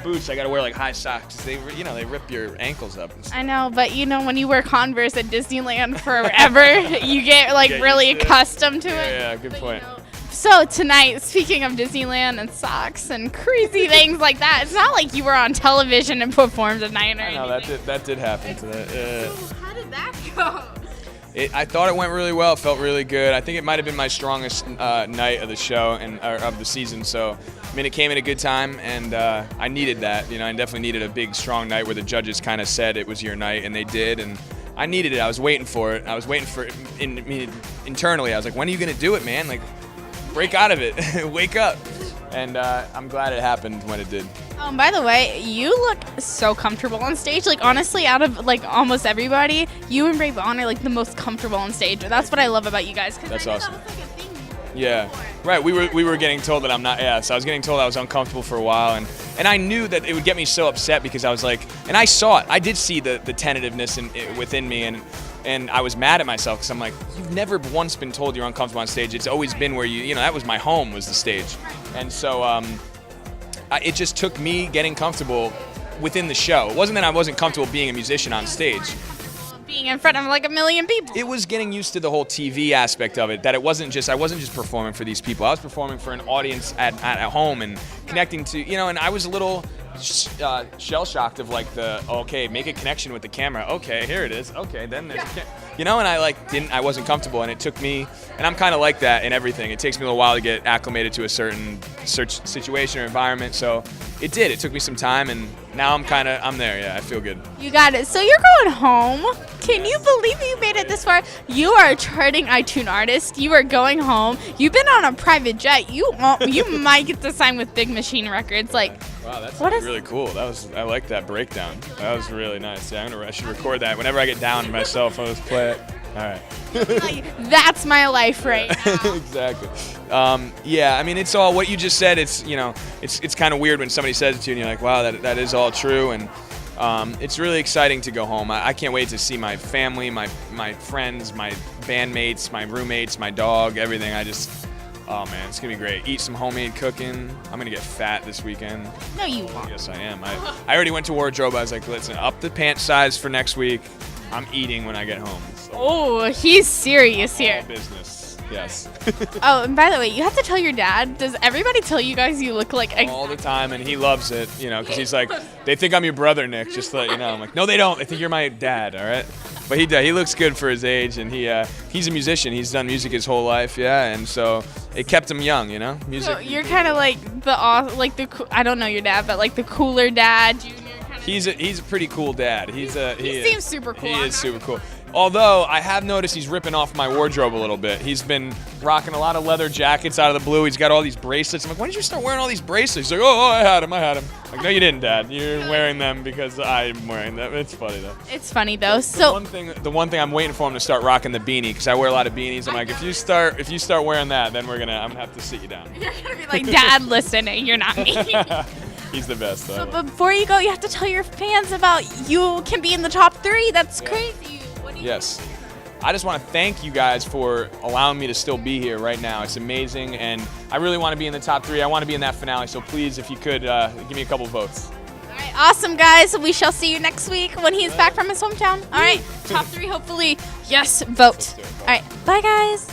boots, I gotta wear like high socks. They rip your ankles up. And stuff. I know, but when you wear Converse at Disneyland forever, you get like really accustomed to it. Yeah, good point. So tonight, speaking of Disneyland and socks and crazy things like that, it's not like you were on television and performed tonight or anything. No, that did happen today. So how did that go? I thought it went really well. It felt really good. I think it might have been my strongest night of the show or of the season. So, I mean, it came at a good time, and I needed that. I definitely needed a big, strong night where the judges kind of said it was your night, and they did. And I needed it. I was waiting for it. I was waiting for it internally. I was like, when are you going to do it, man? Like, break out of it. Wake up. And I'm glad it happened when it did. By the way, you look so comfortable on stage. Like, honestly, out of like almost everybody, you and Ray Vaughn are like the most comfortable on stage. That's what I love about you guys. That's awesome. That was, like, a thing yeah, before. right. We were getting told that I'm not. Yeah, so I was getting told I was uncomfortable for a while, and I knew that it would get me so upset because I was like, and I saw it. I did see the tentativeness within me, and I was mad at myself because I'm like, you've never once been told you're uncomfortable on stage. It's always been where that was my home, was the stage, and so it just took me getting comfortable within the show. It wasn't that I wasn't comfortable being a musician on stage. Being in front of like a million people. It was getting used to the whole TV aspect of it, that I wasn't just performing for these people. I was performing for an audience at home and connecting to, and I was a little shell-shocked of like make a connection with the camera. Okay, here it is. Okay, then there's and I wasn't comfortable, and it took me, and I'm kind of like that in everything. It takes me a little while to get acclimated to a certain situation or environment, so it did. It took me some time, and now I'm there. Yeah, I feel good. You got it. So you're going home. Can you believe you made it this far? You are a charting iTunes artist. You are going home. You've been on a private jet. You might get to sign with Big Machine Records. Like, wow, that's really cool. I like that breakdown. That was really nice. Yeah, I should record that. Whenever I get down myself, I'll just play it. All right. That's my life right now. Exactly. Yeah, I mean, it's all what you just said. It's it's kind of weird when somebody says it to you and you're like, wow, that is all true. And it's really exciting to go home. I can't wait to see my family, my friends, my bandmates, my roommates, my dog, everything. Oh man, it's gonna be great. Eat some homemade cooking. I'm gonna get fat this weekend. No, you won't. Yes, I am. I already went to wardrobe. I was like, listen, up the pant size for next week. I'm eating when I get home. So, oh, he's serious here. All business. Yes. Oh, and by the way, you have to tell your dad. Does everybody tell you guys you look like all the time, and he loves it, because he's like, they think I'm your brother, Nick, just to let you know. I'm like, no, they don't. They think you're my dad, all right? But he looks good for his age, and he's a musician. He's done music his whole life, yeah, and so it kept him young, Music. So you're kind of like I don't know your dad, but like the cooler dad, junior. He's a pretty cool dad. He seems super cool. He is super cool. Although I have noticed he's ripping off my wardrobe a little bit. He's been rocking a lot of leather jackets out of the blue. He's got all these bracelets. I'm like, when did you start wearing all these bracelets? He's like, oh, I had them. Like, no, you didn't, Dad. You're wearing them because I'm wearing them. It's funny though. It's funny though. So the one thing I'm waiting for him to start rocking the beanie, because I wear a lot of beanies. I'm like, if you start wearing that, then I'm gonna have to sit you down. You're gonna be like, Dad, listen, you're not me. He's the best though. So before you go, you have to tell your fans about you can be in the top 3. That's crazy. Yes. I just want to thank you guys for allowing me to still be here right now. It's amazing, and I really want to be in the top 3. I want to be in that finale, so please, if you could, give me a couple votes. All right, awesome, guys. We shall see you next week when he's back from his hometown. All right, top 3, hopefully. Yes, vote. All right, bye, guys.